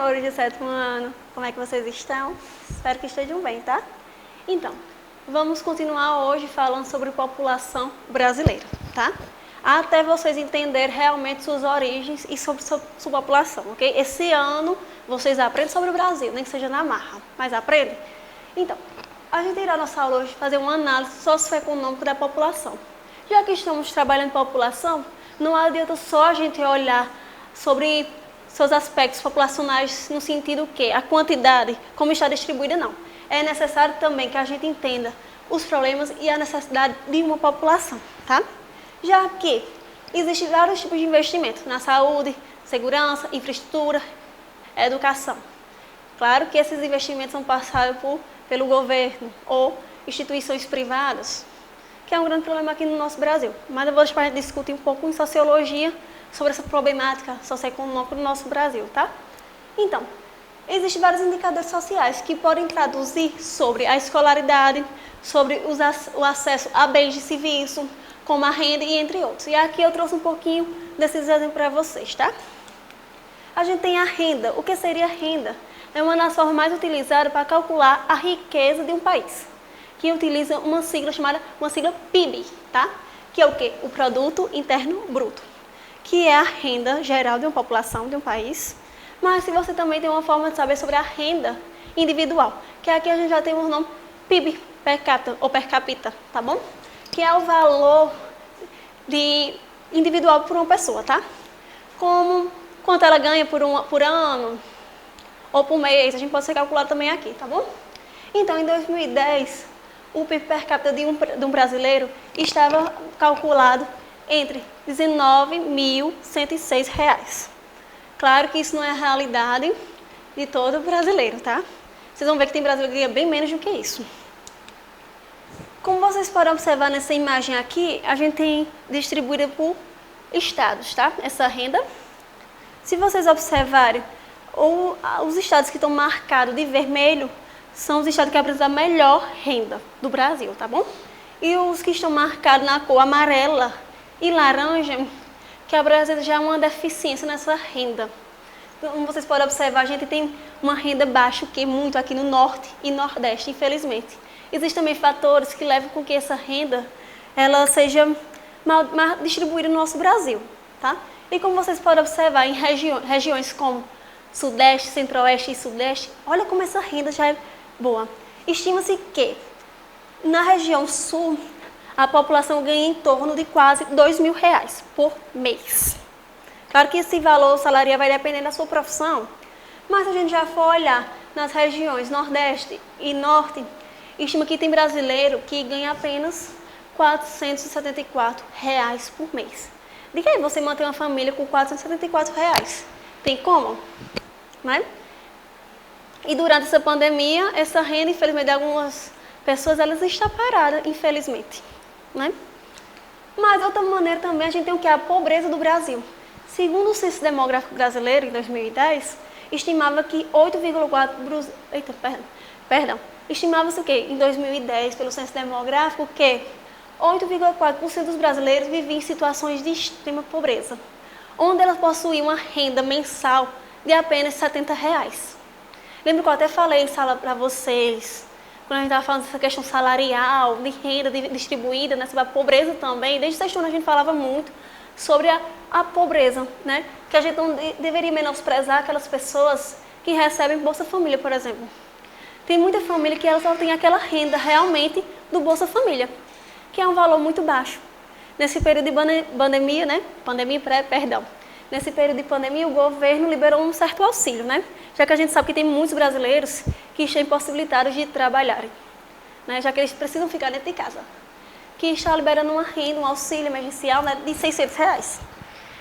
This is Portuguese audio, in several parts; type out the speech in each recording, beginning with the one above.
amores de 7º ano, como é que vocês estão? Espero que estejam bem, tá? Então, vamos continuar hoje falando sobre população brasileira, tá? Até vocês entenderem realmente suas origens e sobre sua população, ok? Esse ano vocês aprendem sobre o Brasil, nem que seja na marra, mas aprendem? Então, a gente irá nessa aula hoje fazer uma análise socioeconômica da população. Já que estamos trabalhando em população, não adianta só a gente olhar sobre seus aspectos populacionais no sentido que a quantidade, como está distribuída, não. É necessário também que a gente entenda os problemas e a necessidade de uma população, tá? Já que existem vários tipos de investimento na saúde, segurança, infraestrutura, educação. Claro que esses investimentos são passados pelo governo ou instituições privadas, que é um grande problema aqui no nosso Brasil. Mas eu vou deixar para a gente discutir um pouco em sociologia sobre essa problemática socioeconômica do nosso Brasil, tá? Então, existem vários indicadores sociais que podem traduzir sobre a escolaridade, sobre o acesso a bens de serviço, como a renda e entre outros. E aqui eu trouxe um pouquinho desses exemplos para vocês, tá? A gente tem a renda. O que seria a renda? É uma das formas mais utilizadas para calcular a riqueza de um país, que utiliza uma sigla chamada PIB, tá? Que é o quê? O Produto Interno Bruto, que é a renda geral de uma população, de um país. Mas se você também tem uma forma de saber sobre a renda individual, que aqui a gente já tem o nome PIB per capita, ou per capita, tá bom? Que é o valor individual por uma pessoa, tá? Como quanto ela ganha por ano ou por mês, a gente pode ser calculado também aqui, tá bom? Então, em 2010, o PIB per capita de um brasileiro estava calculado entre R$ 19.106. Claro que isso não é a realidade de todo brasileiro, tá? Vocês vão ver que tem brasileiro que ganha bem menos do que isso. Como vocês podem observar nessa imagem aqui, a gente tem distribuída por estados, tá? Essa renda. Se vocês observarem, os estados que estão marcados de vermelho são os estados que apresentam a melhor renda do Brasil, tá bom? E os que estão marcados na cor amarela e laranja, que apresenta já uma deficiência nessa renda. Como vocês podem observar, a gente tem uma renda baixa, que muito aqui no norte e nordeste, infelizmente. Existem também fatores que levam com que essa renda ela seja mal distribuída no nosso Brasil, tá? E como vocês podem observar, em regiões como Sudeste, Centro-Oeste e Sudeste, olha como essa renda já é boa. Estima-se que na região Sul, a população ganha em torno de quase R$ 2.000 por mês. Claro que esse valor salarial vai depender da sua profissão, mas se a gente já for olhar nas regiões Nordeste e Norte, estima que tem brasileiro que ganha apenas R$ 474 por mês. De que você manter uma família com R$ 474? Tem como? Né? E durante essa pandemia, essa renda, infelizmente, de algumas pessoas, elas está parada, infelizmente. Né? Mas, de outra maneira, também a gente tem o que? A pobreza do Brasil. Segundo o Censo Demográfico Brasileiro, em 2010, estimava que 8,4%... Estimava-se o quê? Em 2010, pelo Censo Demográfico, que 8,4% dos brasileiros viviam em situações de extrema pobreza, onde elas possuíam uma renda mensal de apenas R$ 70. Lembra que eu até falei em sala para vocês, quando a gente estava falando dessa questão salarial, de renda distribuída, né, sobre a pobreza também. Desde o sexto ano a gente falava muito sobre a pobreza, né? Que a gente não deveria menosprezar aquelas pessoas que recebem Bolsa Família, por exemplo. Tem muita família que ela só tem aquela renda realmente do Bolsa Família, que é um valor muito baixo. Nesse período de pandemia, né? Nesse período de pandemia, o governo liberou um certo auxílio, né? Já que a gente sabe que tem muitos brasileiros que estão impossibilitados de trabalharem, né? Já que eles precisam ficar dentro de casa. Que está liberando uma renda, um auxílio emergencial, né, de R$ 600.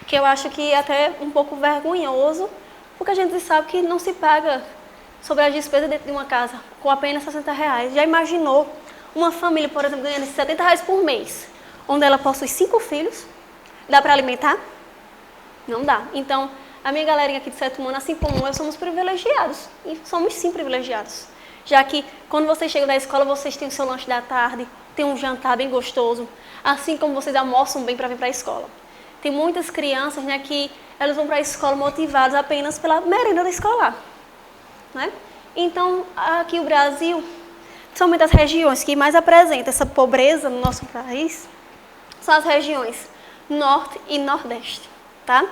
Que eu acho que é até um pouco vergonhoso, porque a gente sabe que não se paga sobre as despesas dentro de uma casa com apenas R$ 60. Já imaginou uma família, por exemplo, ganhando R$ 70 por mês, onde ela possui 5 filhos, dá para alimentar? Não dá. Então, a minha galerinha aqui de 7º ano, assim como eu, somos privilegiados. E somos sim privilegiados. Já que quando vocês chegam da escola, vocês têm o seu lanche da tarde, tem um jantar bem gostoso, assim como vocês almoçam bem para vir para a escola. Tem muitas crianças, né, que elas vão para a escola motivadas apenas pela merenda escolar. né? Então, aqui o Brasil, principalmente as regiões que mais apresentam essa pobreza no nosso país, são as regiões Norte e Nordeste, tá?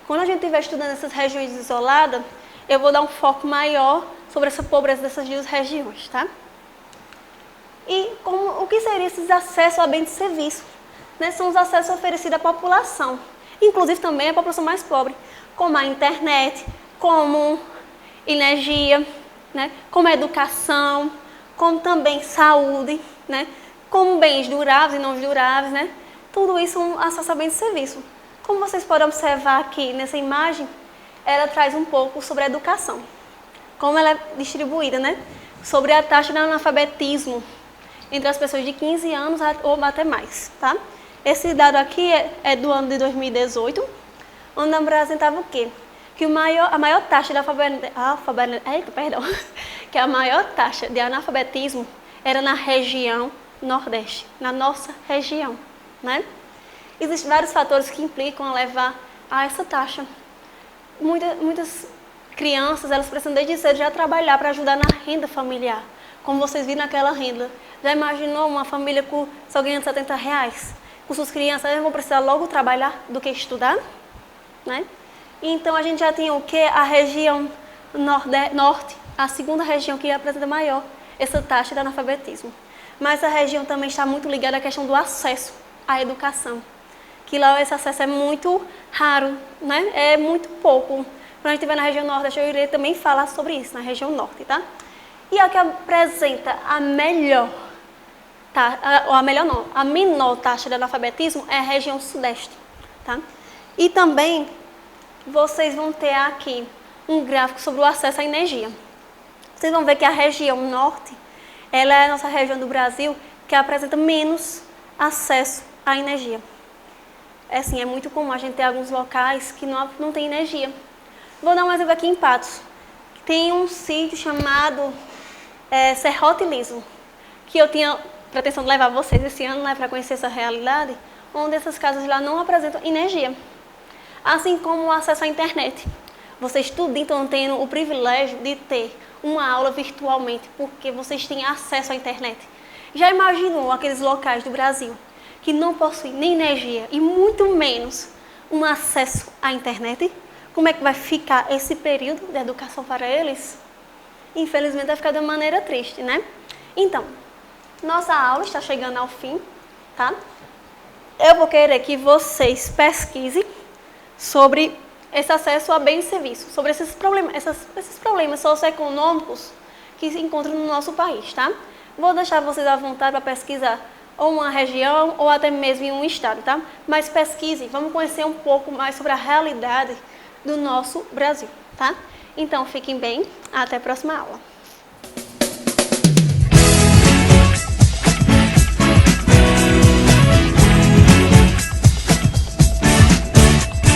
Quando a gente estiver estudando essas regiões isoladas, eu vou dar um foco maior sobre essa pobreza dessas duas regiões, tá? E o que seriam esses acessos a bens de serviço? Né? São os acessos oferecidos à população, inclusive também à população mais pobre, como a internet, como energia, né? Como educação, como também saúde, né? Como bens duráveis e não duráveis, né? Tudo isso é um acesso a bens de serviço. Como vocês podem observar aqui nessa imagem, ela traz um pouco sobre a educação, como ela é distribuída, né? Sobre a taxa de analfabetismo entre as pessoas de 15 anos ou até mais, tá? Esse dado aqui é do ano de 2018, onde apresentava o quê? Que a maior taxa de que a maior taxa de analfabetismo era na região Nordeste, na nossa região, né? Existem vários fatores que implicam a levar a essa taxa. Muitas crianças, elas precisam desde cedo já trabalhar para ajudar na renda familiar. Como vocês viram naquela renda. Já imaginou uma família só ganhando R$70? Com suas crianças, elas vão precisar logo trabalhar do que estudar, né? Então, a gente já tem o que? A região norte, a segunda região que apresenta maior essa taxa de analfabetismo. Mas a região também está muito ligada à questão do acesso à educação. Que lá esse acesso é muito raro, né? É muito pouco. Quando a gente estiver na região norte, eu irei também falar sobre isso, na região norte, tá? E a que apresenta a menor taxa de analfabetismo é a região sudeste, tá? E também vocês vão ter aqui um gráfico sobre o acesso à energia. Vocês vão ver que a região norte, ela é a nossa região do Brasil que apresenta menos acesso à energia. É assim, é muito comum a gente ter alguns locais que não tem energia. Vou dar um exemplo aqui em Patos. Tem um sítio chamado Serrote Liso, que eu tinha pretensão de levar vocês esse ano, né, para conhecer essa realidade, onde essas casas lá não apresentam energia. Assim como o acesso à internet. Vocês tudo estão tendo o privilégio de ter uma aula virtualmente, porque vocês têm acesso à internet. Já imaginou aqueles locais do Brasil que não possuem nem energia e muito menos um acesso à internet? Como é que vai ficar esse período de educação para eles? Infelizmente vai ficar de uma maneira triste, né? Então, nossa aula está chegando ao fim, tá? Eu vou querer que vocês pesquisem sobre esse acesso a bens e serviços, sobre esses problemas socioeconômicos que se encontram no nosso país, tá? Vou deixar vocês à vontade para pesquisar ou uma região ou até mesmo em um estado, tá? Mas pesquisem, vamos conhecer um pouco mais sobre a realidade do nosso Brasil, tá? Então, fiquem bem, até a próxima aula.